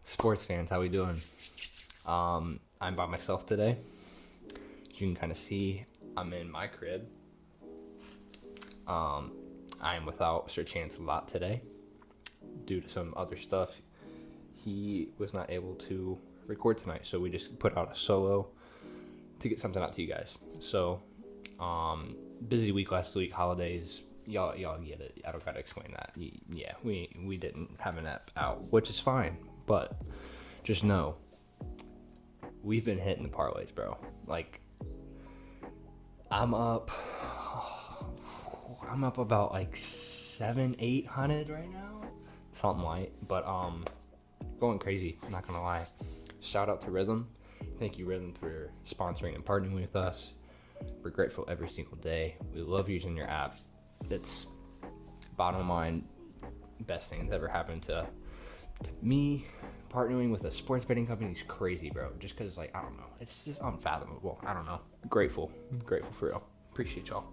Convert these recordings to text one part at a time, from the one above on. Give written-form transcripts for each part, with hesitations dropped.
Sports fans, how we doing? I'm by myself today. As you can kind of see, I'm in my crib. I am without Sir Chance a lot today due to some other stuff. He was not able to record tonight, so we just put out a solo to get something out to you guys. So, busy week last week, holidays. Y'all get it. I don't gotta explain that. Yeah, we didn't have an app out, which is fine. But just know, we've been hitting the parlays, bro. Like, I'm up about like 700-800 right now, something like. But going crazy. I'm not gonna lie. Shout out to Rithmm. Thank you, Rithmm, for sponsoring and partnering with us. We're grateful every single day. We love using your app. It's bottom line, best thing that's ever happened to me. Partnering with a sports betting company is crazy, bro. Just because, like, I don't know. It's just unfathomable. I don't know. Grateful for real. Appreciate y'all.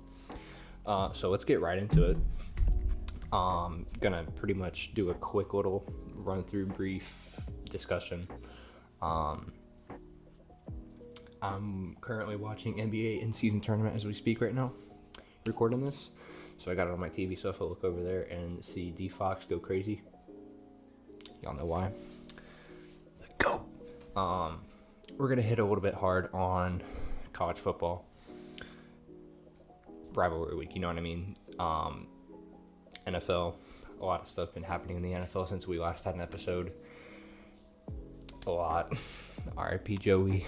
So let's get right into it. Gonna pretty much do a quick little run through, brief discussion. I'm currently watching NBA in-season tournament as we speak right now, recording this. So I got it on my TV, so if I look over there and see D Fox go crazy, y'all know why. The GOAT. We're gonna hit a little bit hard on college football rivalry week. You know what I mean? NFL. A lot of stuff been happening in the NFL since we last had an episode. A lot. R.I.P. Joey.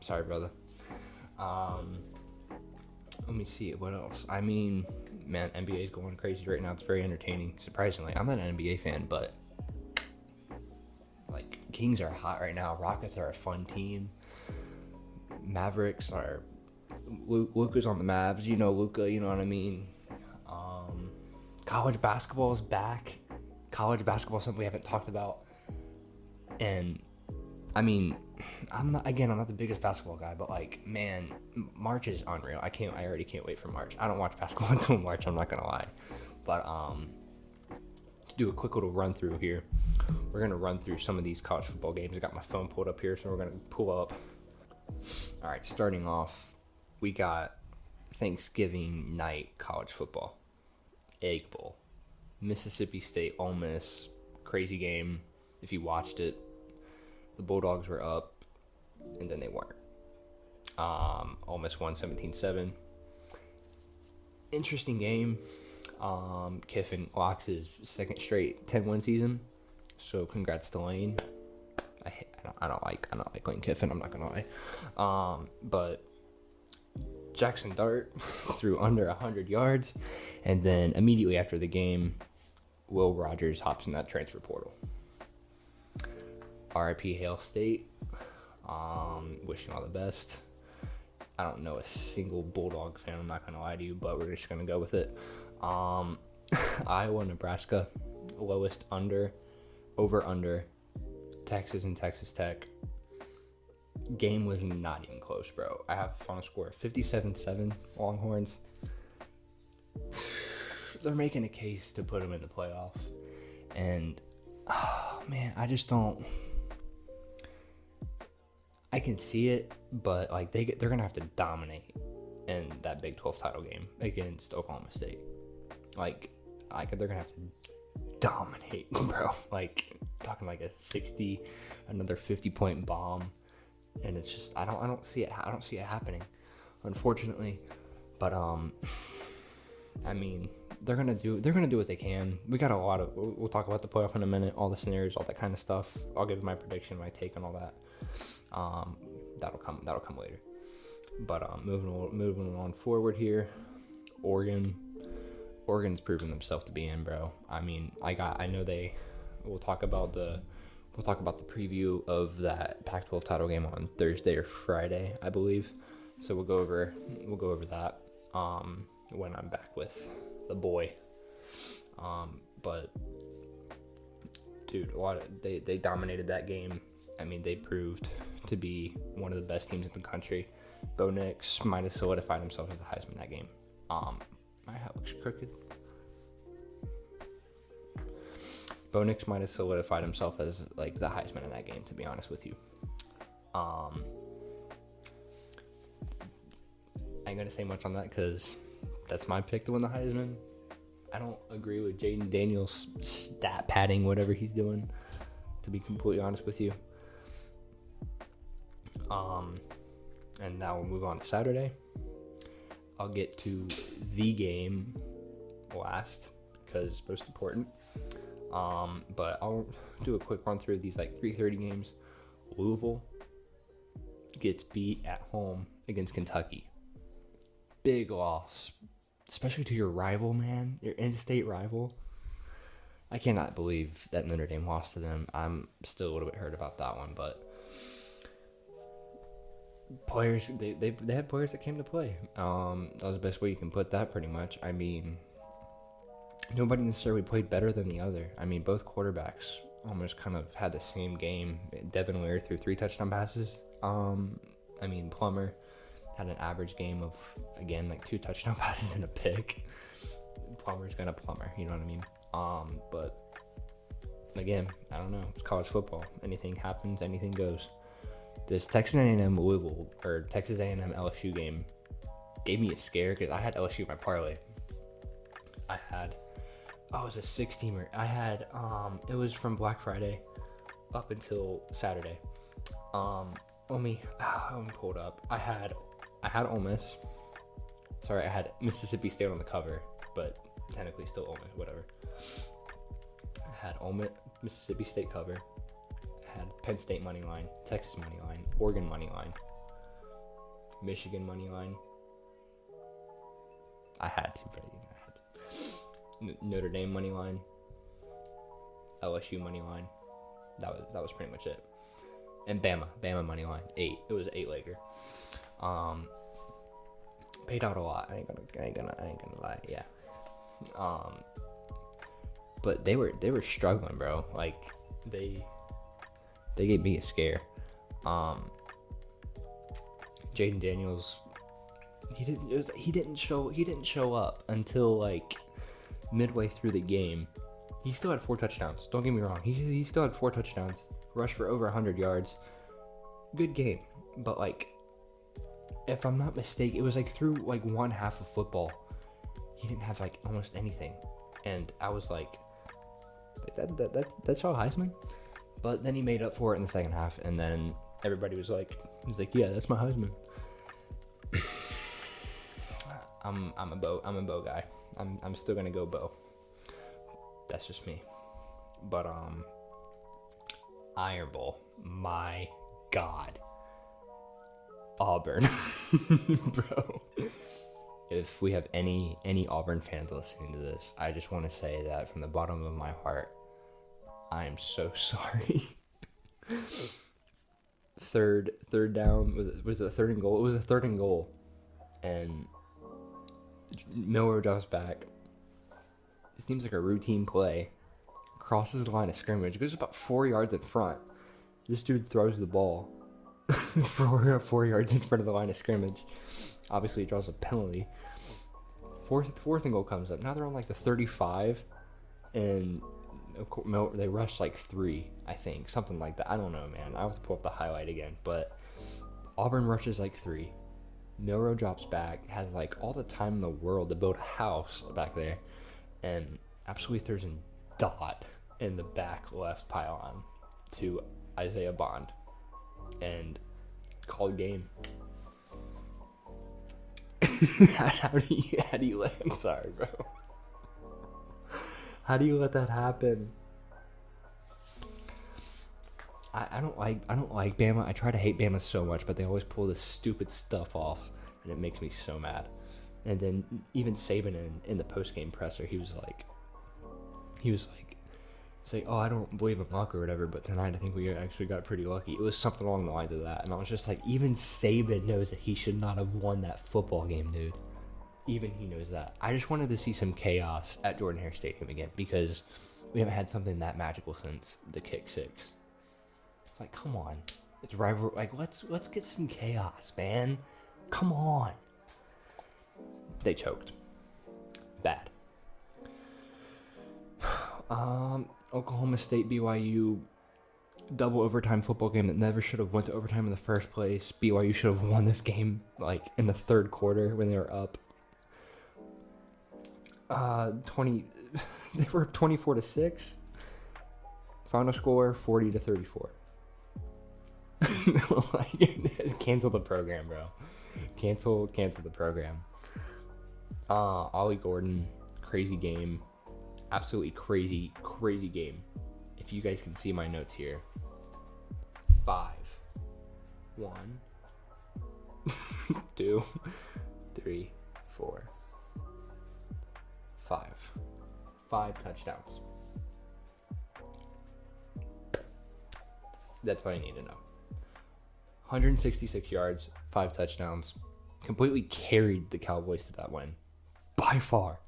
Sorry, brother. Let me see what else. I mean, man, NBA is going crazy right now. It's very entertaining. Surprisingly, I'm not an NBA fan, but like, Kings are hot right now. Rockets are a fun team. Mavericks are. Luka's on the Mavs. You know Luka. You know what I mean. College basketball is back. College basketball is something we haven't talked about. And I mean, I'm not the biggest basketball guy, but like, man, March is unreal. I already can't wait for March. I don't watch basketball until March, I'm not gonna lie. But to do a quick little run through here, we're gonna run through some of these college football games. I got my phone pulled up here, so we're gonna pull up. All right, starting off, we got Thanksgiving night college football. Egg Bowl. Mississippi State, Ole Miss, crazy game. If you watched it, the Bulldogs were up, and then they weren't. Ole Miss won 17-7. Interesting game. Kiffin locks his second straight 10-win season. So congrats to Lane. I don't like Lane Kiffin. I'm not gonna lie. But Jackson Dart threw under 100 yards, and then immediately after the game, Will Rogers hops in that transfer portal. R.I.P. Hail State. Wishing all the best. I don't know a single Bulldog fan, I'm not going to lie to you, but we're just going to go with it. Iowa, Nebraska. Lowest over under. Texas and Texas Tech. Game was not even close, bro. I have a final score 57-7 Longhorns. They're making a case to put them in the playoff. And, oh, man, I just don't. I can see it, but like they're gonna have to dominate in that Big 12 title game against Oklahoma State. Like they're gonna have to dominate, bro. Like, talking like another 50-point bomb, and it's just I don't see it happening, unfortunately. But I mean, they're gonna do what they can. We got a lot of. We'll talk about the playoff in a minute, all the scenarios, all that kind of stuff. I'll give my prediction, my take on all that. That'll come later. But moving on forward here, Oregon's proven themselves to be in, bro. I mean, I know we'll talk about the preview of that Pac-12 title game on Thursday or Friday, I believe. So we'll go over that when I'm back with the boy. But dude, they dominated that game. I mean, they proved to be one of the best teams in the country. Bo Nix might have solidified himself as the Heisman in that game. My hat looks crooked. Bo Nix might have solidified himself as like the Heisman in that game, to be honest with you. I ain't gonna say much on that because that's my pick to win the Heisman. I don't agree with Jaden Daniels' stat padding, whatever he's doing, to be completely honest with you. And now we'll move on to Saturday. I'll get to the game last because it's most important. But I'll do a quick run through these like 3:30 games. Louisville gets beat at home against Kentucky. Big loss, especially to your rival, man, your in-state rival. I cannot believe that Notre Dame lost to them. I'm still a little bit hurt about that one, but players, they had players that came to play. That was the best way you can put that, pretty much. I mean, nobody necessarily played better than the other. I mean, both quarterbacks almost kind of had the same game. Devin Lear threw 3 touchdown passes. I mean, Plummer had an average game of, again, like 2 touchdown passes and a pick. Plummer's gonna plumber, you know what I mean? But again, I don't know. It's college football. Anything happens, anything goes. This Texas A&M Louisville or Texas A&M LSU game gave me a scare because I had LSU in my parlay. It was a 6-teamer. It was from Black Friday up until Saturday. Let me pull it up. I had Ole Miss. Sorry, I had Mississippi State on the cover, but technically still Ole Miss, whatever. I had Ole Miss, Mississippi State cover. I had Penn State money line, Texas money line, Oregon money line, Michigan money line. I had to. Notre Dame money line, LSU money line. That was pretty much it. And Bama money line, 8. It was 8-legger. Paid out a lot. I ain't gonna lie. Yeah. But they were struggling, bro. Like they gave me a scare. Jaden Daniels, he didn't show up until like midway through the game. He still had 4 touchdowns. Don't get me wrong. He still had 4 touchdowns. Rushed for over 100 yards. Good game. But like, if I'm not mistaken, it was like through like one half of football, he didn't have like almost anything. And I was like, that's all Heisman. But then he made up for it in the second half, and then everybody was like, yeah, that's my Heisman. I'm a Bo guy. I'm still gonna go Bo. That's just me. But Iron Bowl, my God, Auburn, bro. If we have any Auburn fans listening to this, I just want to say that from the bottom of my heart, I am so sorry. Third down, was it 3rd and goal? It was a 3rd and goal, and Miller drops back. It seems like a routine play. Crosses the line of scrimmage, goes about 4 yards in front. This dude throws the ball 4 yards in front of the line of scrimmage. Obviously, he draws a penalty. Fourth and goal comes up. Now they're on like the 35, and they rush like 3, I think, something like that. I don't know, man. I have to pull up the highlight again, but Auburn rushes like 3. Milroe drops back, has like all the time in the world to build a house back there, and absolutely throws a dot in the back left pylon to Isaiah Bond, and called game. How do you let? I'm sorry, bro. How do you let that happen? I don't like Bama. I try to hate Bama so much, but they always pull this stupid stuff off, and it makes me so mad. And then even Saban in the post-game presser, he was like, oh, I don't believe in luck or whatever, but tonight I think we actually got pretty lucky. It was something along the lines of that, and I was just like, even Saban knows that he should not have won that football game, dude. Even he knows that. I just wanted to see some chaos at Jordan-Hare Stadium again, because we haven't had something that magical since the kick 6. Like, come on. It's rival. Like, let's get some chaos, man. Come on. They choked. Bad. Oklahoma State BYU double overtime football game that never should have went to overtime in the first place. BYU should have won this game like in the third quarter when they were up 20. They were up 24-6. Final score 40-34. Like, cancel the program, bro. Cancel the program. Ollie Gordon, crazy game. Absolutely crazy game. If you guys can see my notes here. 5, 1, 2, 3, 4, 5. 5 touchdowns. That's all I need to know. 166 yards, 5 touchdowns. Completely carried the Cowboys to that win. By far.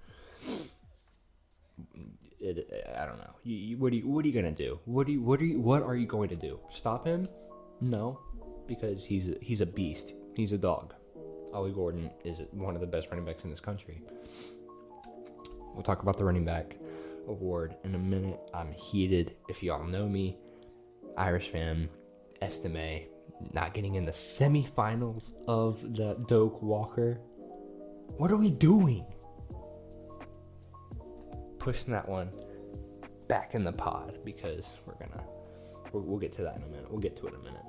I don't know. What are you gonna do? What are you going to do? Stop him? No, because he's a beast. He's a dog. Ollie Gordon is one of the best running backs in this country. We'll talk about the running back award in a minute. I'm heated. If y'all know me, Irish fan, Estime, not getting in the semifinals of the Doak Walker. What are we doing? Pushing that one back in the pod because we'll get to that in a minute. We'll get to it in a minute.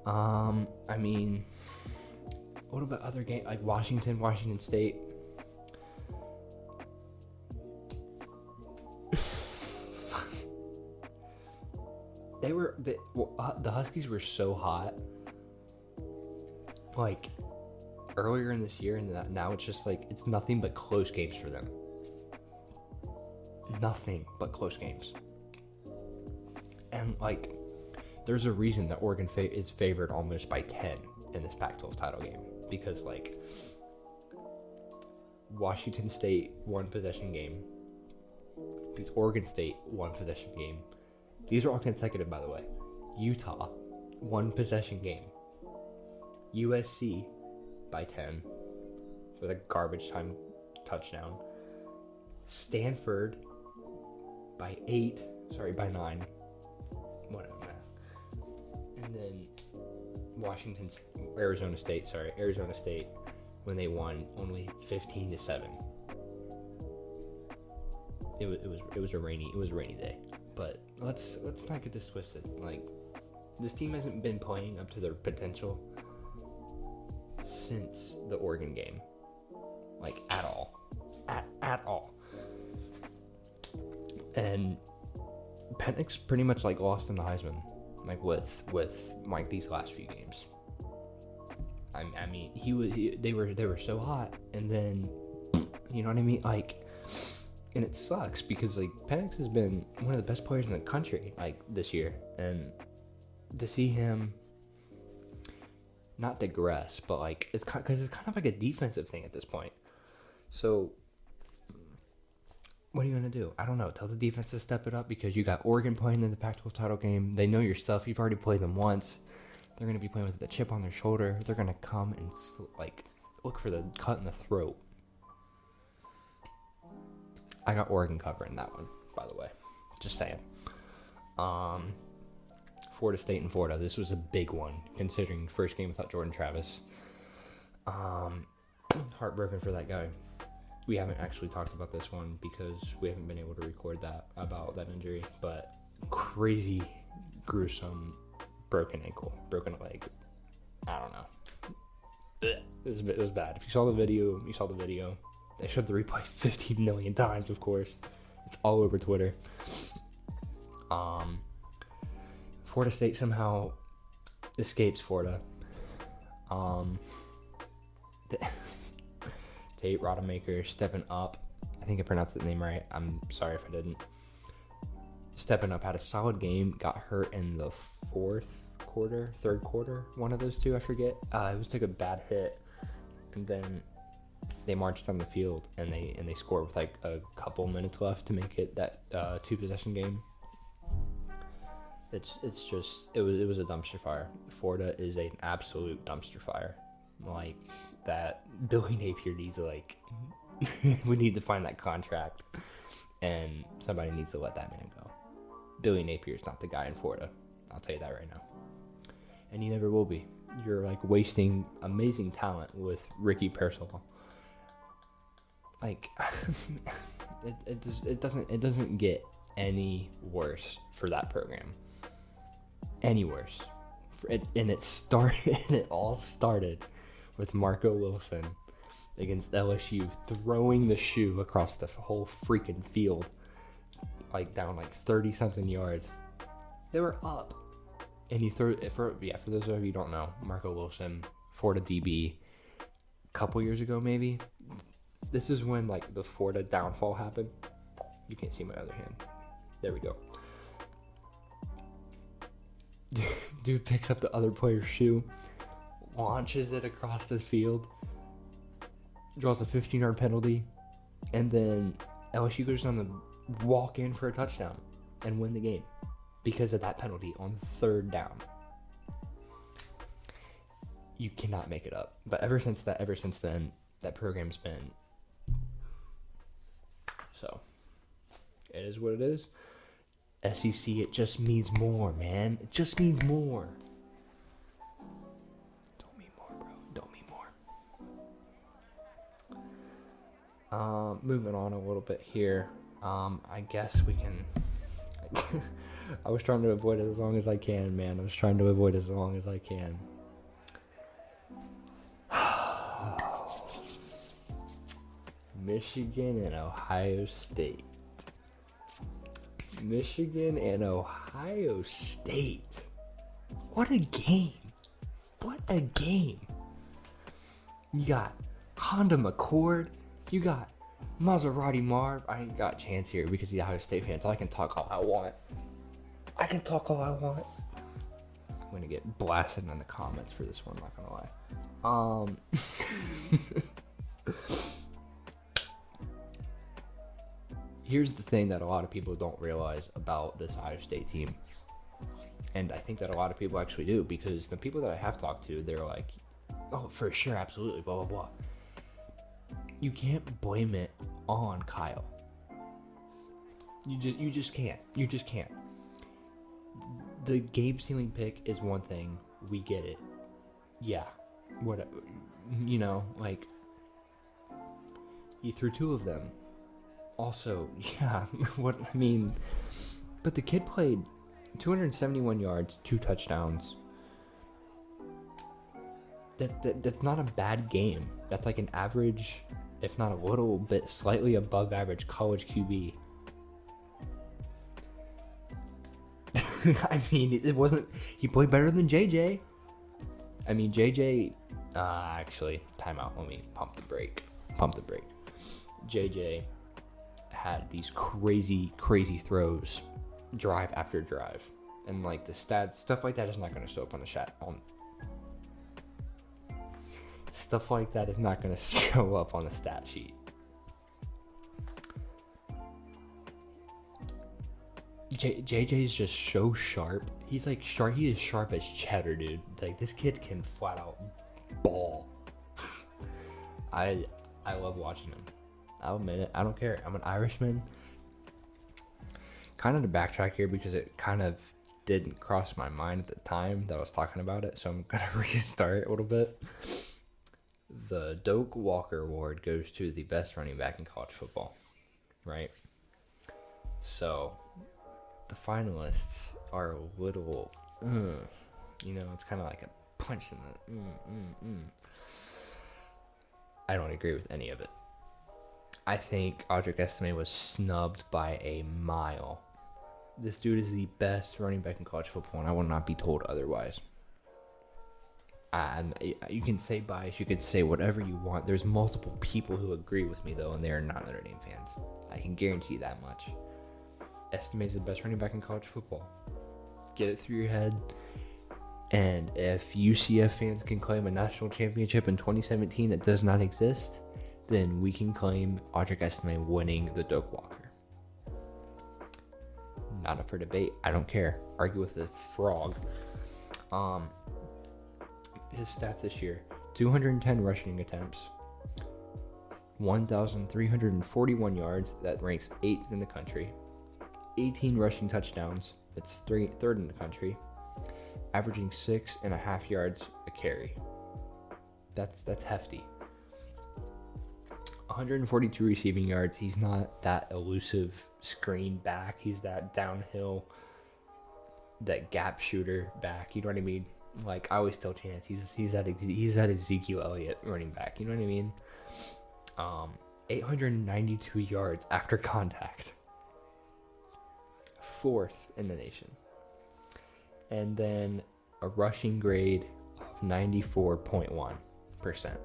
I mean, what about other games like Washington State? The Huskies were so hot, like earlier in this year, and now it's just like it's nothing but close games for them. Nothing but close games, and like there's a reason that Oregon is favored almost by 10 in this Pac-12 title game, because like Washington State 1 possession game, because Oregon State 1 possession game. These are all consecutive, by the way. Utah 1 possession game. USC by 10 with a garbage time touchdown. Stanford by 9. Whatever, man. And then Arizona State when they won only 15-7. It was a rainy day. But let's not get this twisted. Like, this team hasn't been playing up to their potential since the Oregon game, like at all, at all. And Penix pretty much like lost in the Heisman, like with like these last few games. I mean, they were so hot, and then you know what I mean, like. And it sucks because like Penix has been one of the best players in the country like this year, and to see him not digress, but like it's kind of like a defensive thing at this point. So what are you gonna do? I don't know. Tell the defense to step it up because you got Oregon playing in the Pac-12 title game. They know your stuff. You've already played them once. They're gonna be playing with the chip on their shoulder. They're gonna come and like look for the cut in the throat. I got Oregon covering that one, by the way. Just saying. Florida State and Florida. This was a big one, considering first game without Jordan Travis. Heartbroken for that guy. We haven't actually talked about this one because we haven't been able to record about that injury. But crazy, gruesome, broken ankle, broken leg. I don't know. It was bad. If you saw the video, you saw the video. They showed the replay 15 million times, of course. It's all over Twitter. Florida State somehow escapes Florida. Tate Rodemaker stepping up. I think I pronounced the name right. I'm sorry if I didn't. Stepping up, had a solid game. Got hurt in the third quarter. One of those two, I forget. It was like a bad hit. And then they marched on the field and they scored with like a couple minutes left to make it that 2 possession game. It was a dumpster fire. Florida is an absolute dumpster fire. Like that, Billy Napier needs to we need to find that contract, and somebody needs to let that man go. Billy Napier's not the guy in Florida. I'll tell you that right now. And he never will be. You're wasting amazing talent with Ricky Pearsall. It doesn't get any worse for that program. Any worse. It all started with Marco Wilson against LSU throwing the shoe across the whole freaking field, down 30 something yards. They were up, and he threw it for those of you who don't know, Marco Wilson, Florida DB, a couple years ago maybe. This is when the Florida downfall happened. You can't see my other hand. There we go. Dude picks up the other player's shoe, launches it across the field, draws a 15-yard penalty, and then LSU goes on to walk in for a touchdown and win the game because of that penalty on third down. You cannot make it up. But ever since then, that program's been... So, it is what it is. SEC, it just means more, man. It just means more. Don't mean more, bro. Don't mean more. Moving on a little bit here. I guess we can... I was trying to avoid it as long as I can, man. I was trying to avoid it as long as I can. Michigan and Ohio State. Michigan and Ohio State. What a game. What a game. You got Honda McCord. You got Maserati Marv. I ain't got a chance here because he's Ohio State fan, so I can talk all I want. I'm going to get blasted in the comments for this one, not going to lie. Here's the thing that a lot of people don't realize about this Ohio State team. And I think that a lot of people actually do, because the people that I have talked to, they're like, oh, for sure, absolutely, blah, blah, blah. You can't blame it on Kyle. You just can't. You just can't. The game-stealing pick is one thing. We get it. Yeah. What, he threw two of them. Also, yeah, but the kid played 271 yards, 2 touchdowns. That's not a bad game. That's an average, if not a little bit slightly above average college QB. It wasn't, he played better than JJ. JJ, actually, timeout, let me pump the brake. JJ had these crazy throws, drive after drive, and the stats, stuff like that is not going to show up on the chat. Stuff like that is not going to show up on the stat sheet. JJ's just so sharp. He's sharp. He is sharp as cheddar, dude. This kid can flat out ball. I love watching him. I'll admit it. I don't care. I'm an Irishman. Kind of to backtrack here because it kind of didn't cross my mind at the time that I was talking about it, so I'm going to restart a little bit. The Doak Walker Award goes to the best running back in college football, right? So, the finalists are a little, it's kind of like a punch in the, I don't agree with any of it. I think Audric Estime was snubbed by a mile. This dude is the best running back in college football, and I will not be told otherwise. And you can say bias, you can say whatever you want. There's multiple people who agree with me, though, and they are not Notre Dame fans. I can guarantee you that much. Estime is the best running back in college football. Get it through your head. And if UCF fans can claim a national championship in 2017 that does not exist, then we can claim Audric Estime winning the Doak Walker. Not up for debate. I don't care. Argue with the frog. His stats this year: 210 rushing attempts, 1,341 yards. That ranks 8th in the country. 18 rushing touchdowns. That's third in the country. Averaging 6.5 yards a carry. That's hefty. 142 receiving yards. He's not that elusive screen back. He's that downhill, that gap shooter back. You know what I mean? Like, I always tell Chance, he's that Ezekiel Elliott running back. You know what I mean? 892 yards after contact. 4th in the nation. And then a rushing grade of 94.1%.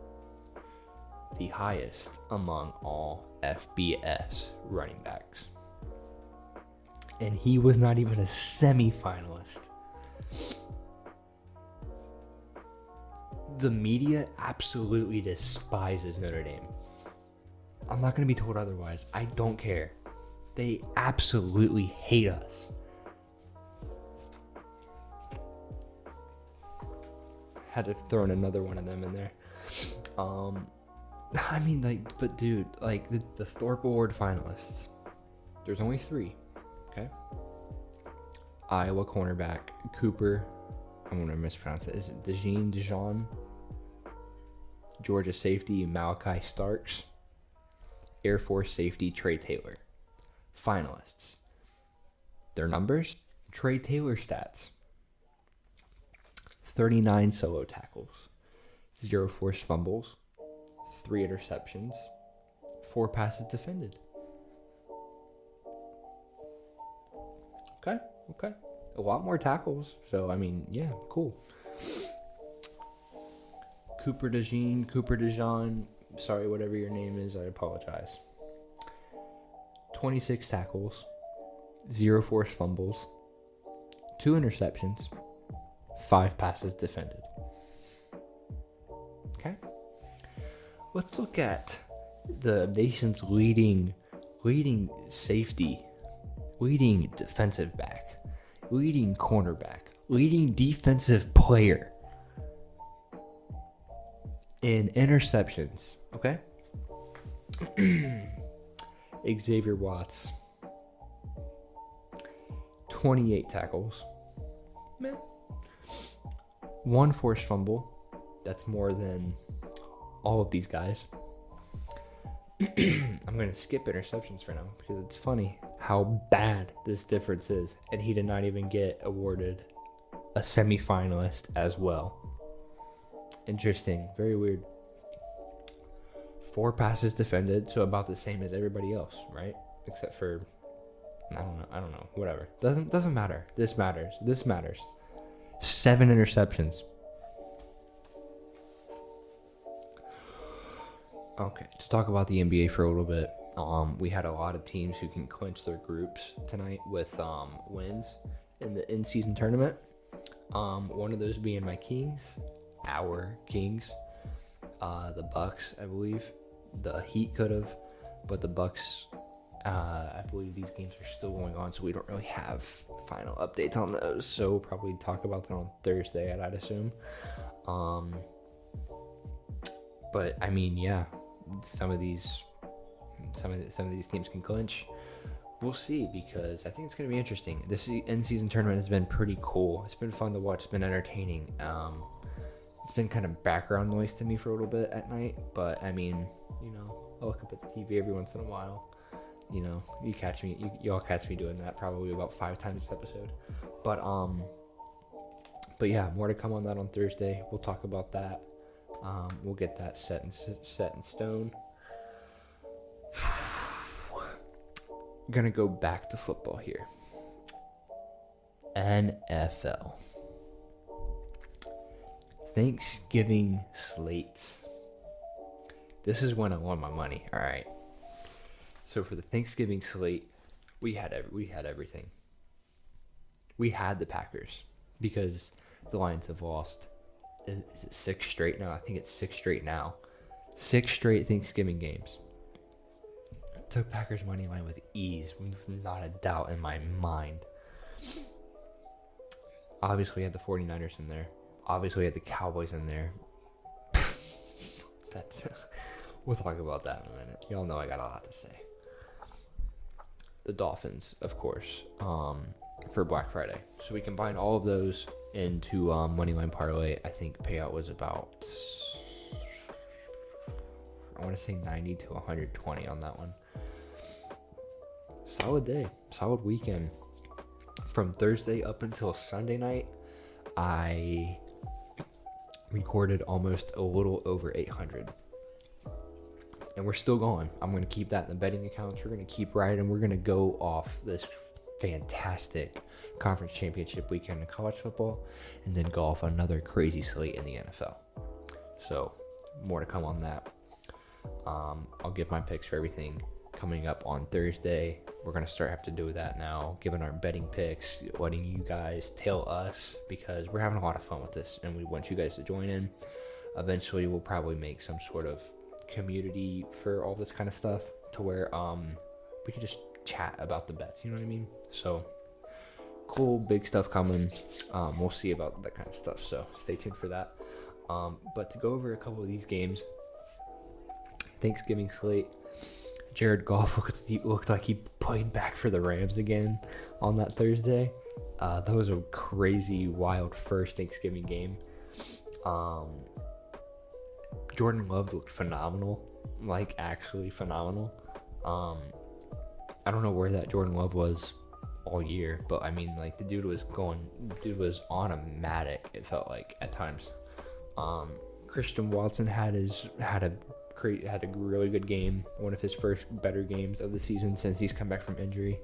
The highest among all FBS running backs. And he was not even a semifinalist. The media absolutely despises Notre Dame. I'm not going to be told otherwise. I don't care. They absolutely hate us. Had to throw in another one of them in there. I mean, like, but dude, like the Thorpe Award finalists, there's only 3. Okay. Iowa cornerback Cooper, I'm gonna mispronounce it. Is it Dijon? Georgia safety Malachi Starks. Air Force safety Trey Taylor. Finalists. Their numbers: Trey Taylor stats: 39 solo tackles, 0 forced fumbles, 3 interceptions, 4 passes defended. Okay. A lot more tackles. So, I mean, yeah, cool. Cooper Dijon, sorry, whatever your name is, I apologize. 26 tackles, 0 forced fumbles, 2 interceptions, 5 passes defended. Okay. Let's look at the nation's leading safety, leading defensive back, leading cornerback, leading defensive player in interceptions. Okay. Xavier Watts, 28 tackles, 1 forced fumble. That's more than all of these guys. I'm going to skip interceptions for now because it's funny how bad this difference is. And he did not even get awarded a semifinalist as well. Interesting. Very weird. 4 passes defended, so about the same as everybody else, right? Except for, I don't know. Whatever. Doesn't matter. This matters. 7 interceptions. Okay, to talk about the NBA for a little bit, we had a lot of teams who can clinch their groups tonight with wins in the in-season tournament. One of those being my Kings, our Kings, the Bucks, I believe. The Heat could have, but the Bucks, I believe these games are still going on, so we don't really have final updates on those. So we'll probably talk about them on Thursday, I'd assume. But I mean, yeah, some of these teams can clinch. We'll see, because I think it's going to be interesting. This in-season tournament has been pretty cool. It's been fun to watch. It's been entertaining. It's been kind of background noise to me for a little bit at night, but I mean, you know, I'll look up at the TV every once in a while. You know, you all catch me doing that probably about 5 times this episode. But yeah, more to come on that on Thursday. We'll talk about that. We'll get that set in stone. Gonna go back to football here. NFL. Thanksgiving slates. This is when I won my money. All right. So for the Thanksgiving slate, we had everything. We had the Packers because the Lions have lost. Is it 6 straight now? I think it's 6 straight now. 6 straight Thanksgiving games. took Packers money line with ease, with not a doubt in my mind. Obviously, we had the 49ers in there. Obviously, we had the Cowboys in there. We'll talk about that in a minute. Y'all know I got a lot to say. The Dolphins, of course, for Black Friday. So we combined all of those into Moneyline Parlay. I think payout was about, I want to say 90 to 120 on that one. Solid day, solid weekend. From Thursday up until Sunday night, I recorded almost a little over 800. And we're still going. I'm going to keep that in the betting accounts. We're going to keep riding. We're going to go off this fantastic conference championship weekend in college football and then go off another crazy slate in the NFL. So more to come on that. I'll give my picks for everything coming up on Thursday. We're going to have to do that now, giving our betting picks, letting you guys tell us, because we're having a lot of fun with this and we want you guys to join in. Eventually, we'll probably make some sort of community for all this kind of stuff to where we can just chat about the bets, you know what I mean? So cool, big stuff coming. We'll see about that kind of stuff, so stay tuned for that. But to go over a couple of these games, Thanksgiving slate, Jared Goff looked like he played back for the Rams again on that Thursday. That was a crazy, wild first Thanksgiving game. Jordan Love looked phenomenal, like actually phenomenal. I don't know where that Jordan Love was all year, but I mean, like, the dude was automatic, it felt like at times. Christian Watson had a really good game, one of his first better games of the season since he's come back from injury.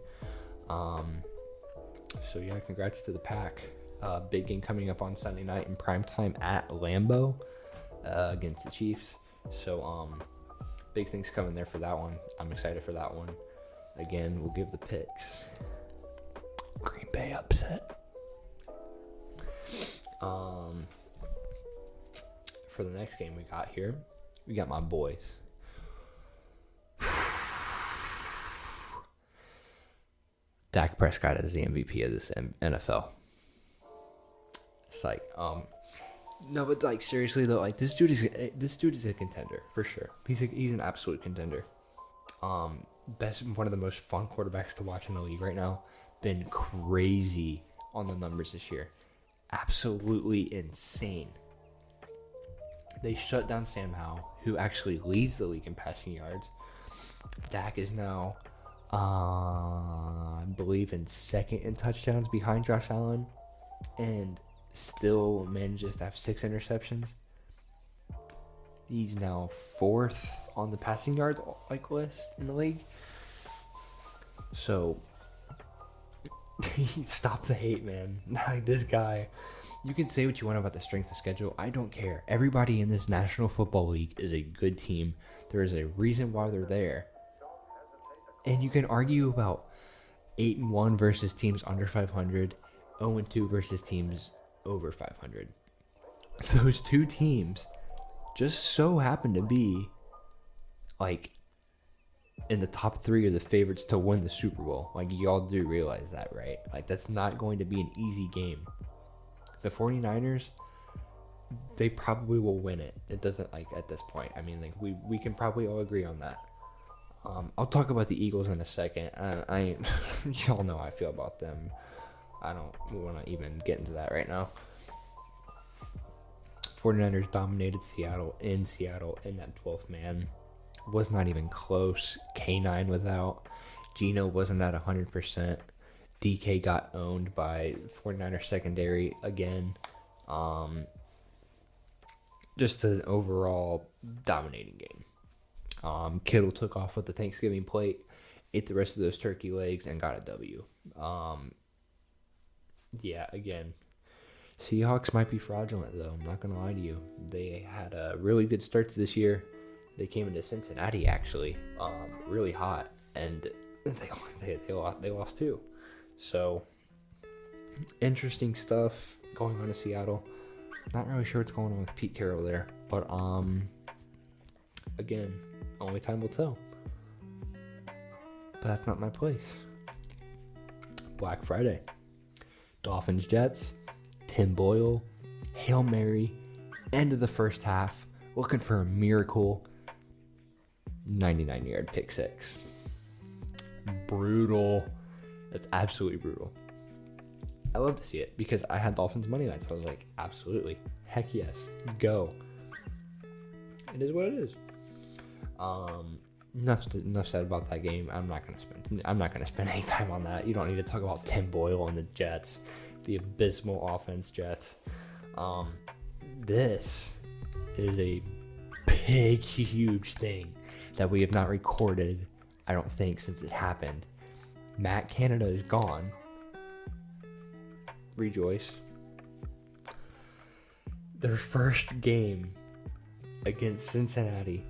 So yeah, congrats to the Pack. Big game coming up on Sunday night in primetime at Lambeau against the Chiefs. So big things coming there for that one. I'm excited for that one. Again, we'll give the picks. Green Bay upset. For the next game we got here, we got my boys. Dak Prescott is the MVP of this NFL. It's like, no, but like seriously though, like this dude is a contender for sure. He's an absolute contender. One of the most fun quarterbacks to watch in the league right now. Been crazy on the numbers this year. Absolutely insane. They shut down Sam Howell, who actually leads the league in passing yards. Dak is now, I believe, in second in touchdowns behind Josh Allen, and still manages to have 6 interceptions. He's now 4th on the passing yards list in the league. So stop the hate, man. Like, this guy, you can say what you want about the strength of schedule. I don't care. Everybody in this National Football League is a good team. There is a reason why they're there. And you can argue about 8-1 versus teams under 500, 0-2 versus teams over 500. Those two teams just so happen to be like in the top 3 of the favorites to win the Super Bowl. Like, y'all do realize that, right? Like, that's not going to be an easy game. The 49ers, they probably will win it. It doesn't, like, at this point. I mean, like, we can probably all agree on that. I'll talk about the Eagles in a second. Y'all know how I feel about them. I don't want to even get into that right now. 49ers dominated Seattle in that 12th man. Was not even close. K9 was out. Geno wasn't at 100%. DK got owned by 49ers secondary again. Just an overall dominating game. Kittle took off with the Thanksgiving plate, ate the rest of those turkey legs, and got a W. Yeah, again, Seahawks might be fraudulent, though. I'm not going to lie to you. They had a really good start to this year. They came into Cincinnati, actually, really hot, and they lost too. So, interesting stuff going on in Seattle. Not really sure what's going on with Pete Carroll there, but again, only time will tell. But that's not my place. Black Friday. Dolphins, Jets. Tim Boyle. Hail Mary. End of the first half. Looking for a miracle. 99-yard pick six. Brutal. That's absolutely brutal. I love to see it because I had Dolphins money line, so I was like, absolutely. Heck yes. Go. It is what it is. Enough said about that game. I'm not gonna spend any time on that. You don't need to talk about Tim Boyle and the Jets, the abysmal offense Jets. This is a big, huge thing that we have not recorded, I don't think, since it happened. Matt Canada is gone. Rejoice. Their first game against Cincinnati.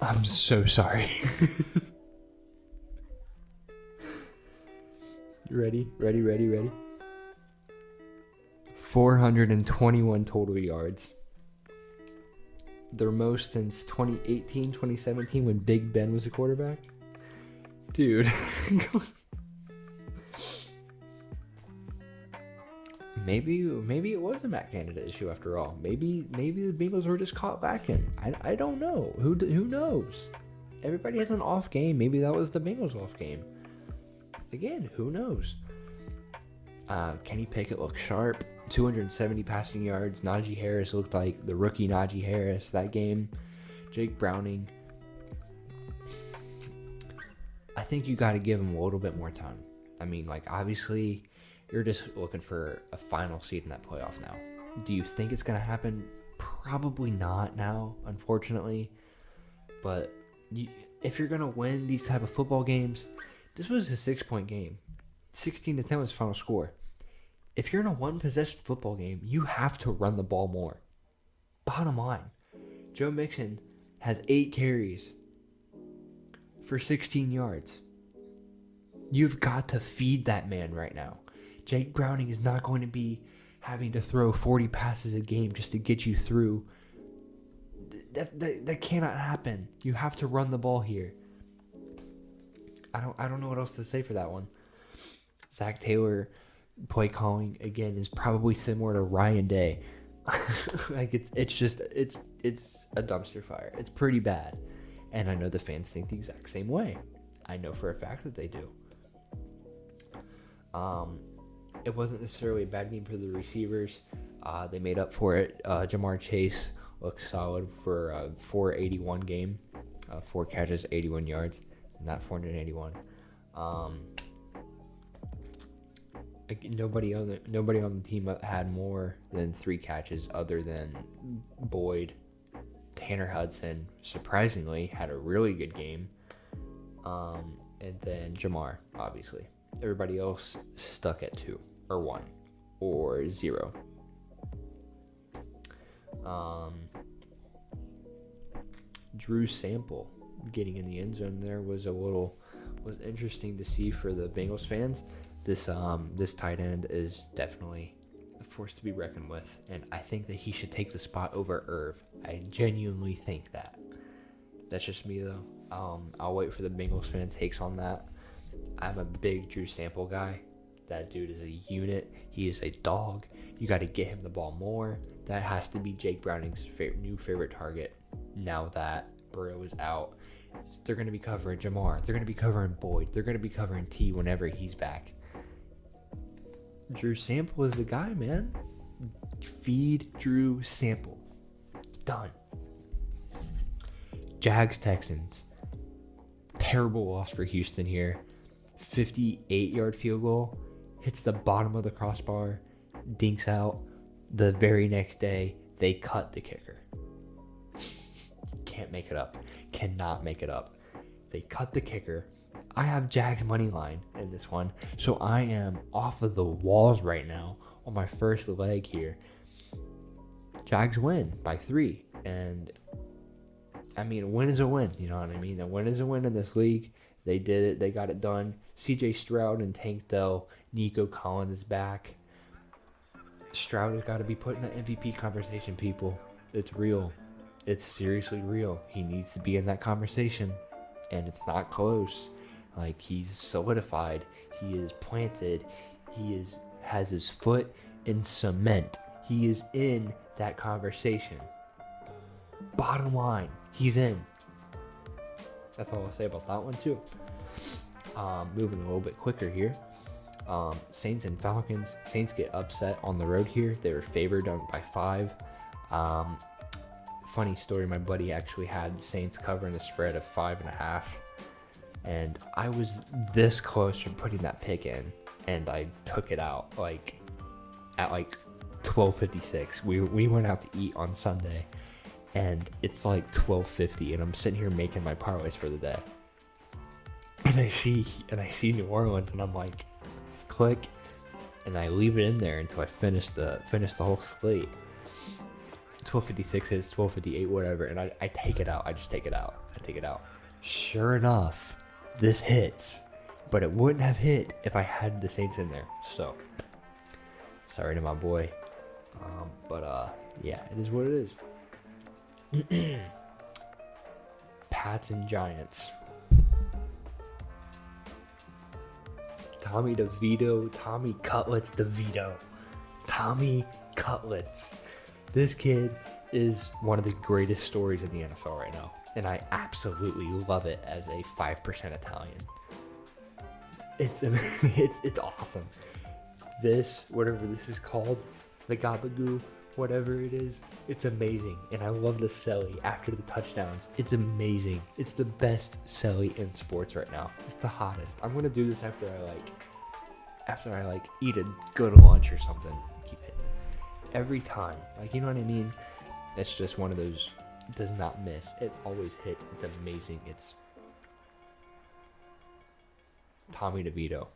I'm so sorry. Ready? 421 total yards. Their most since 2018, 2017 when Big Ben was a quarterback. Dude. Maybe it was a Matt Canada issue after all. Maybe the Bengals were just caught lacking. I don't know. Who knows? Everybody has an off game. Maybe that was the Bengals off game. Again, who knows? Kenny Pickett looked sharp. 270 passing yards. Najee Harris looked like the rookie Najee Harris that game. Jake Browning. I think you got to give him a little bit more time. I mean, like, obviously, you're just looking for a final seed in that playoff now. Do you think it's going to happen? Probably not now, unfortunately. But if you're going to win these type of football games, this was a 6-point game. 16-10 was the final score. If you're in a one-possession football game, you have to run the ball more. Bottom line, Joe Mixon has 8 carries for 16 yards. You've got to feed that man right now. Jake Browning is not going to be having to throw 40 passes a game just to get you through. That cannot happen. You have to run the ball here. I don't know what else to say for that one. Zach Taylor play calling again is probably similar to Ryan Day. Like it's a dumpster fire. It's pretty bad. And I know the fans think the exact same way. I know for a fact that they do. It wasn't necessarily a bad game for the receivers. They made up for it. Jamar Chase looked solid for a 481 game. 4 catches, 81 yards, not 481. Nobody on the team had more than 3 catches other than Boyd. Tanner Hudson, surprisingly, had a really good game. And then Jamar, obviously. Everybody else stuck at 2 or 1 or 0. Drew Sample getting in the end zone there was interesting to see for the Bengals fans. This tight end is definitely a force to be reckoned with, and I think that he should take the spot over Irv. I genuinely think that. That's just me though. I'll wait for the Bengals fan takes on that. I'm a big Drew Sample guy. That dude is a unit. He is a dog. You got to get him the ball more. That has to be Jake Browning's new favorite target. Now that Burrow is out, they're going to be covering Jamar. They're going to be covering Boyd. They're going to be covering T whenever he's back. Drew Sample is the guy, man. Feed Drew Sample. Done. Jags Texans. Terrible loss for Houston here. 58-yard field goal. Hits the bottom of the crossbar. Dinks out. The very next day, they cut the kicker. Can't make it up. Cannot make it up. They cut the kicker. I have Jags money line in this one, so I am off of the walls right now on my first leg here. Jags win by 3, and I mean, a win is a win. You know what I mean? A win is a win in this league. They did it. They got it done. C.J. Stroud and Tank Dell. Nico Collins is back. Stroud has got to be put in the MVP conversation, people. It's real. It's seriously real. He needs to be in that conversation, and it's not close. Like, he's solidified. He is planted. Has his foot in cement. He is in that conversation. Bottom line, he's in. That's all I'll say about that one too. Moving a little bit quicker here. Saints and Falcons. Saints get upset on the road here. They were favored by 5. Funny story, my buddy actually had the Saints covering the spread of 5.5. And I was this close from putting that pick in. And I took it out at 12:56. We went out to eat on Sunday. And it's 12:50. And I'm sitting here making my parlays for the day. And I see New Orleans, and I'm like, click, and I leave it in there until I finish the whole slate. 12:56 is 12:58, whatever, and I take it out. I just take it out. Sure enough, this hits, but it wouldn't have hit if I had the Saints in there. So, sorry to my boy, but yeah, it is what it is. Pats and Giants. Tommy Cutlets DeVito. Tommy Cutlets. This kid is one of the greatest stories in the NFL right now. And I absolutely love it as a 5% Italian. It's awesome. This, whatever this is called, the gabagoo, whatever it is, it's amazing. And I love the celly after the touchdowns. It's amazing. It's the best celly in sports right now. It's the hottest. I'm gonna do this after I eat a good lunch or something. I keep hitting this every time. You know what I mean? It's just one of those, does not miss. It always hits. It's amazing. It's Tommy DeVito.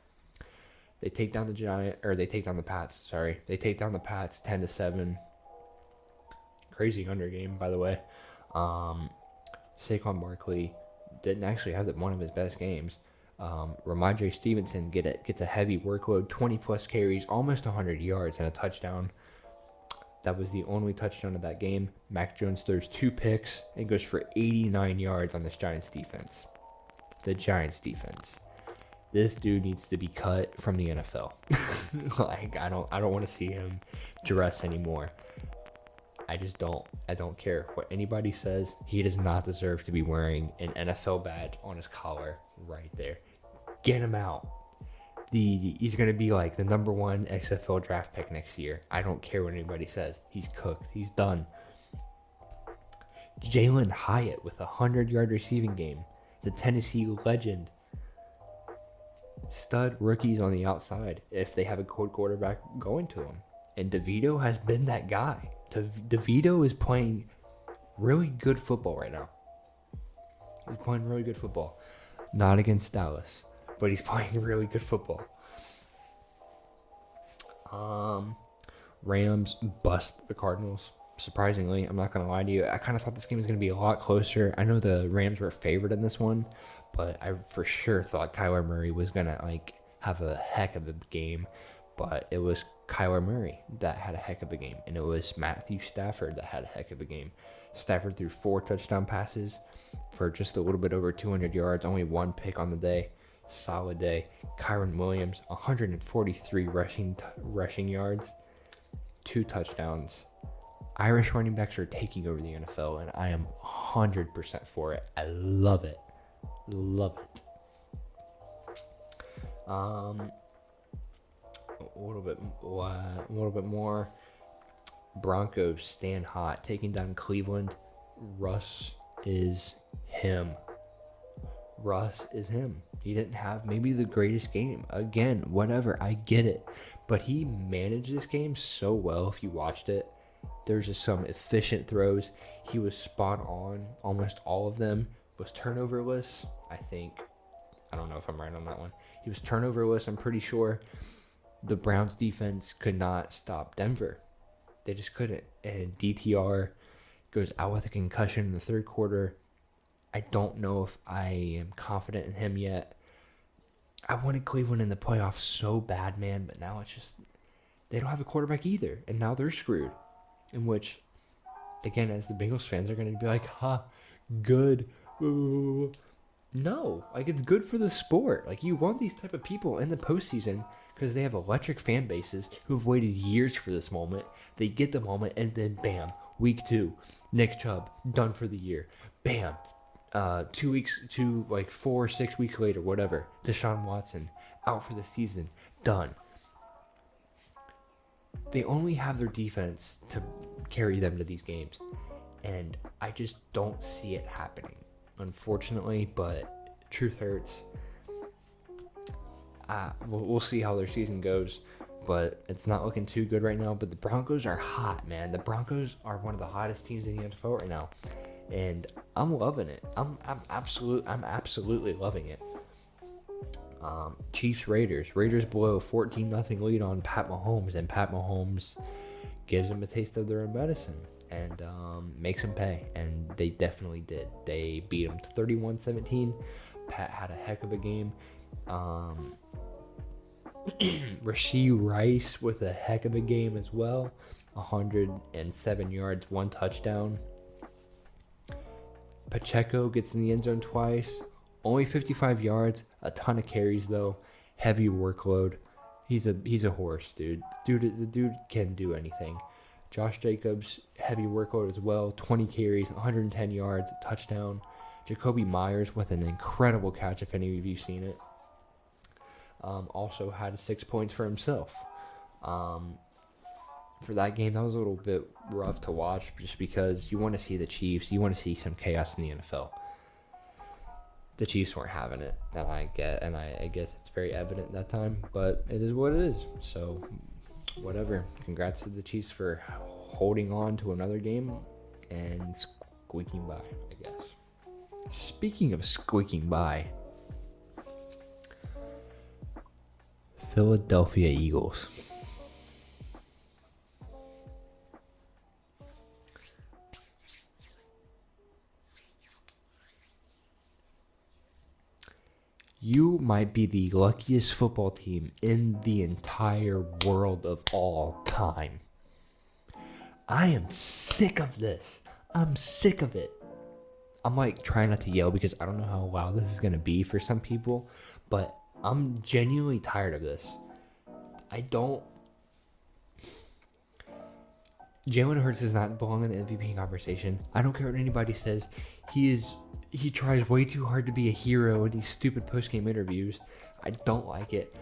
They take down the Pats. Sorry, they take down the Pats 10-7. Crazy under game, by the way. Saquon Barkley didn't actually have one of his best games. Ramondre Stevenson gets a heavy workload, 20 plus carries, almost 100 yards and a touchdown. That was the only touchdown of that game. Mac Jones throws 2 picks and goes for 89 yards on this Giants defense. The Giants defense. This dude needs to be cut from the NFL. I don't want to see him dress anymore. I just don't. I don't care what anybody says. He does not deserve to be wearing an NFL badge on his collar right there. Get him out. He's going to be the number 1 XFL draft pick next year. I don't care what anybody says. He's cooked. He's done. Jalen Hyatt with a 100-yard receiving game. The Tennessee legend. Stud rookies on the outside if they have a cold quarterback going to them. And DeVito has been that guy. DeVito is playing really good football right now. He's playing really good football. Not against Dallas, but he's playing really good football. Rams bust the Cardinals. Surprisingly, I'm not going to lie to you. I kind of thought this game was going to be a lot closer. I know the Rams were favored in this one, but I for sure thought Kyler Murray was going to have a heck of a game. But it was Kyler Murray that had a heck of a game. And it was Matthew Stafford that had a heck of a game. Stafford threw 4 touchdown passes for just a little bit over 200 yards. Only 1 pick on the day. Solid day. Kyron Williams, 143 rushing yards. 2 touchdowns. Irish running backs are taking over the NFL. And I am 100% for it. I love it. Love it. A little bit more. Broncos stand hot, taking down Cleveland. Russ is him. He didn't have maybe the greatest game. Again, whatever, I get it. But he managed this game so well if you watched it. There's just some efficient throws. He was spot on. Almost all of them. Was turnoverless, I think. I don't know if I'm right on that one. He was turnoverless, I'm pretty sure. The Browns defense could not stop Denver. They just couldn't. And DTR goes out with a concussion in the third quarter. I don't know if I am confident in him yet. I wanted Cleveland in the playoffs so bad, man, but now it's just they don't have a quarterback either, and now they're screwed. In which, again, as the Bengals fans are going to be like, good. No, like it's good for the sport. Like you want these type of people in the postseason because they have electric fan bases who've waited years for this moment. They get the moment, and then bam, week 2, Nick Chubb done for the year. Bam, 2 weeks, 4 6 weeks later, whatever, Deshaun Watson out for the season, done. They only have their defense to carry them to these games, and I just don't see it happening, unfortunately. But truth hurts. We'll see how their season goes, but it's not looking too good right now. But the Broncos are hot, man. The Broncos are one of the hottest teams in the NFL right now, and I'm loving it. I'm absolutely loving it. Chiefs Raiders blow 14-0 lead on Pat Mahomes, and Pat Mahomes gives them a taste of their own medicine and makes them pay, and they definitely did. They beat them 31-17. Pat had a heck of a game. Rashee Rice with a heck of a game as well. 107 yards, 1 touchdown. Pacheco gets in the end zone twice. Only 55 yards, a ton of carries though. Heavy workload. He's a horse, dude. The dude can do anything. Josh Jacobs, heavy workload as well. 20 carries, 110 yards, a touchdown. Jacoby Myers with an incredible catch, if any of you seen it. Also had 6 points for himself. For that game, that was a little bit rough to watch just because you want to see the Chiefs. You want to see some chaos in the NFL. The Chiefs weren't having it, and I guess it's very evident that time, but it is what it is. So, whatever. Congrats to the Chiefs for holding on to another game and squeaking by, I guess. Speaking of squeaking by, Philadelphia Eagles. You might be the luckiest football team in the entire world of all time. I am sick of this. I'm sick of it. I'm like trying not to yell because I don't know how loud this is going to be for some people, but I'm genuinely tired of this. Jalen Hurts does not belong in the MVP conversation. I don't care what anybody says. He tries way too hard to be a hero in these stupid post-game interviews. I don't like it.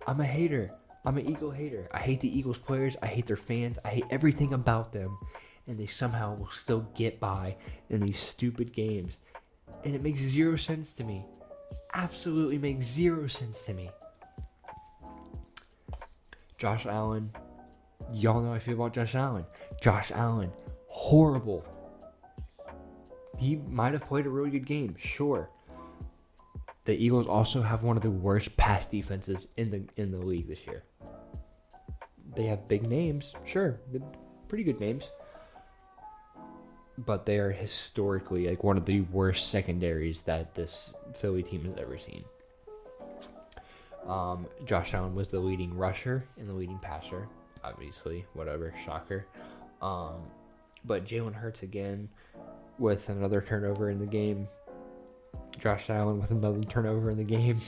I'm a hater. I'm an Eagle hater. I hate the Eagles players. I hate their fans. I hate everything about them. And they somehow will still get by in these stupid games. And it makes 0 sense to me. Absolutely makes 0 sense to me. Josh Allen. Y'all know how I feel about Josh Allen. Josh Allen. Horrible. He might have played a really good game, sure. The Eagles also have one of the worst pass defenses in the league this year. They have big names, sure, pretty good names, but they are historically like one of the worst secondaries that this Philly team has ever seen. Josh Allen was the leading rusher and the leading passer, obviously, whatever, shocker. But Jalen Hurts again with another turnover in the game. Josh Allen with another turnover in the game.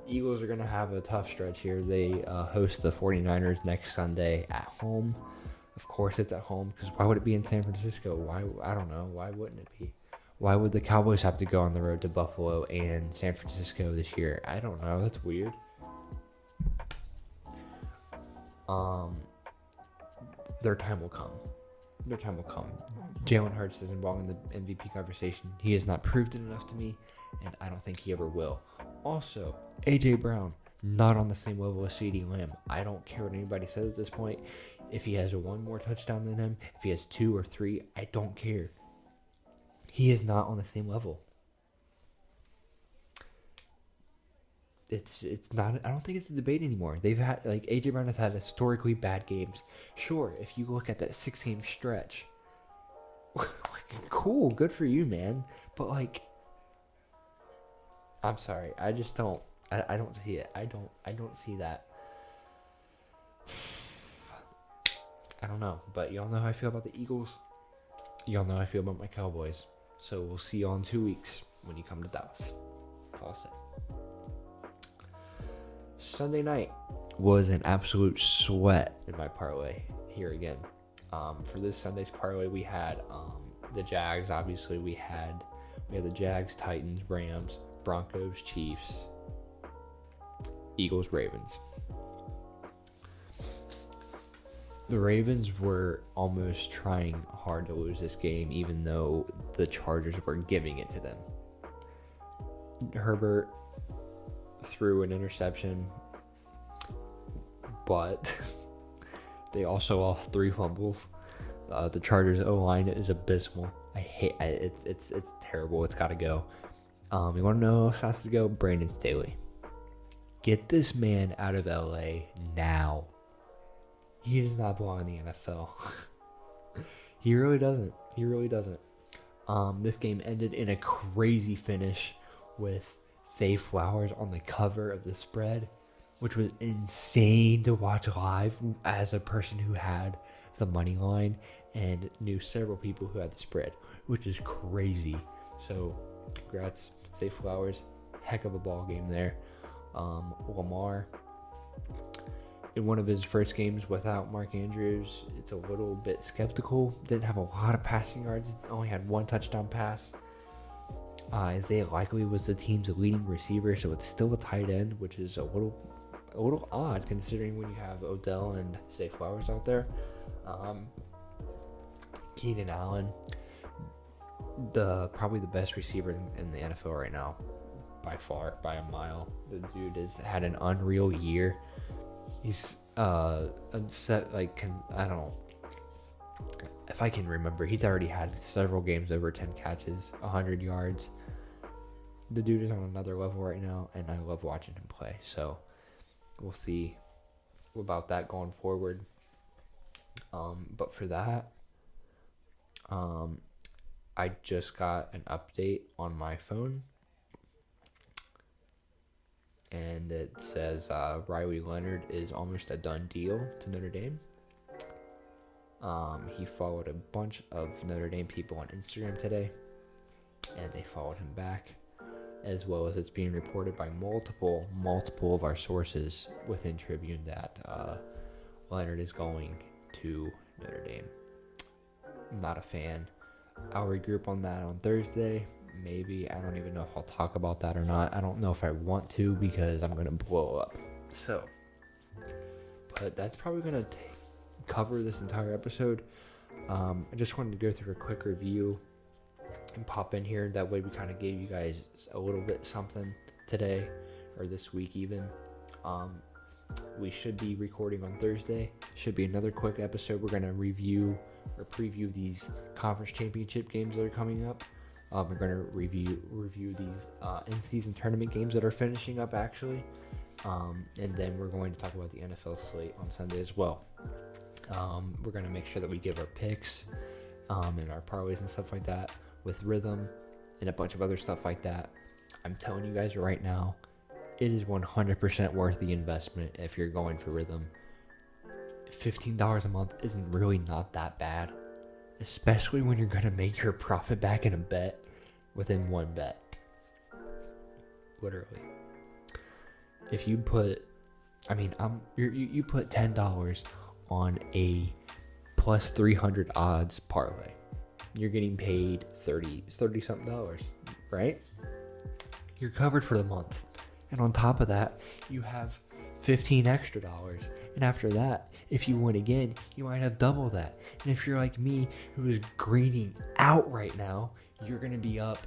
Eagles are going to have a tough stretch here. They host the 49ers next Sunday at home. Of course it's at home, because why would it be in San Francisco? Why? I don't know. Why wouldn't it be? Why would the Cowboys have to go on the road to Buffalo and San Francisco this year? I don't know. That's weird. Their time will come. Jalen Hurts doesn't belong in the MVP conversation. He has not proved it enough to me, and I don't think he ever will. Also, A.J. Brown, not on the same level as CeeDee Lamb. I don't care what anybody says at this point. If he has 1 more touchdown than him, if he has 2 or 3, I don't care. He is not on the same level. It's not. I don't think it's a debate anymore. They've had, like, A.J. Brown has had historically bad games. Sure, if you look at that 6-game stretch, cool, good for you, man. But, like, I'm sorry, I just don't. I don't see it. I don't see that. I don't know, but y'all know how I feel about the Eagles. Y'all know how I feel about my Cowboys. So we'll see y'all in 2 weeks when you come to Dallas. That's all I'll say. Sunday night was an absolute sweat in my parlay here again. For this Sunday's parlay, we had the Jags. Obviously, we had the Jags, Titans, Rams, Broncos, Chiefs, Eagles, Ravens. The Ravens were almost trying hard to lose this game, even though the Chargers were giving it to them. Herbert threw an interception, but they also lost 3 fumbles. The Chargers O-line is abysmal. It's terrible. It's got to go. You want to know who else has to go? Brandon Staley. Get this man out of LA now. He does not belong in the NFL. He really doesn't. This game ended in a crazy finish with Zay Flowers on the cover of the spread, which was insane to watch live as a person who had the money line and knew several people who had the spread, which is crazy. So congrats, Zay Flowers. Heck of a ball game there. Lamar, in one of his first games without Mark Andrews, it's a little bit skeptical. Didn't have a lot of passing yards. Only had 1 touchdown pass. Isaiah Likely was the team's leading receiver, so it's still a tight end, which is a little odd considering when you have Odell and Zay Flowers out there. Keenan Allen, probably the best receiver in the NFL right now, by far, by a mile. The dude has had an unreal year. He's I don't know if I can remember. He's already had several games over 10 catches, 100 yards. The dude is on another level right now, and I love watching him play. So we'll see about that going forward. But for that, I just got an update on my phone. And it says Riley Leonard is almost a done deal to Notre Dame. He followed a bunch of Notre Dame people on Instagram today, and they followed him back, as well as it's being reported by multiple of our sources within Tribune that Leonard is going to Notre Dame. I'm not a fan. I'll regroup on that on Thursday. Maybe. I don't even know if I'll talk about that or not. I don't know if I want to because I'm going to blow up. So, but that's probably going to cover this entire episode. I just wanted to go through a quick review and pop in here. That way we kind of gave you guys a little bit something today or this week even. We should be recording on Thursday. Should be another quick episode. We're going to review or preview these conference championship games that are coming up. We're going to review these in-season tournament games that are finishing up, actually. And then we're going to talk about the NFL slate on Sunday as well. We're going to make sure that we give our picks and our parlays and stuff like that with Rithmm and a bunch of other stuff like that. I'm telling you guys right now, it is 100% worth the investment if you're going for Rithmm. $15 a month isn't really not that bad, especially when you're going to make your profit back in a bet within one bet. Literally. If you put, you put $10 on a plus 300 odds parlay, you're getting paid $30 something, right? You're covered for the month. And on top of that, you have $15 extra. And after that, if you win again, you might have double that. And if you're like me, who is greening out right now, you're going to be up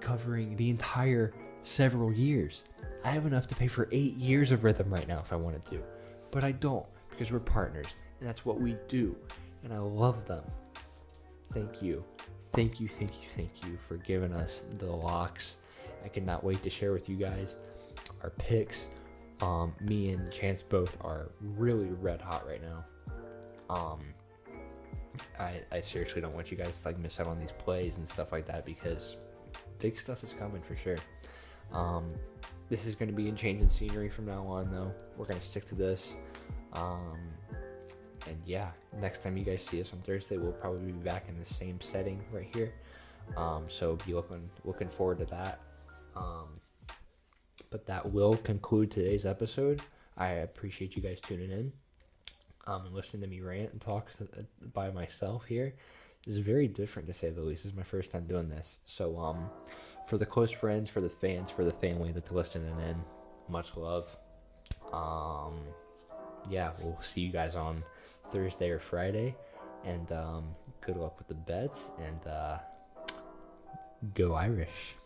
covering the entire several years. I have enough to pay for 8 years of Rithmm right now if I wanted to. But I don't, because we're partners. And that's what we do. And I love them. Thank you. Thank you for giving us the locks. I cannot wait to share with you guys our picks. Me and Chance both are really red hot right now. I seriously don't want you guys to miss out on these plays and stuff like that, because big stuff is coming for sure. This is going to be a change in scenery from now on, though. We're going to stick to this. And yeah, next time you guys see us on Thursday, we'll probably be back in the same setting right here. So be looking forward to that. But that will conclude today's episode. I appreciate you guys tuning in. And listening to me rant and talk by myself here is very different, to say the least. This is my first time doing this. So for the close friends, for the fans, for the family that's listening in, much love. Yeah, we'll see you guys on Thursday or Friday, and good luck with the bets, and go Irish.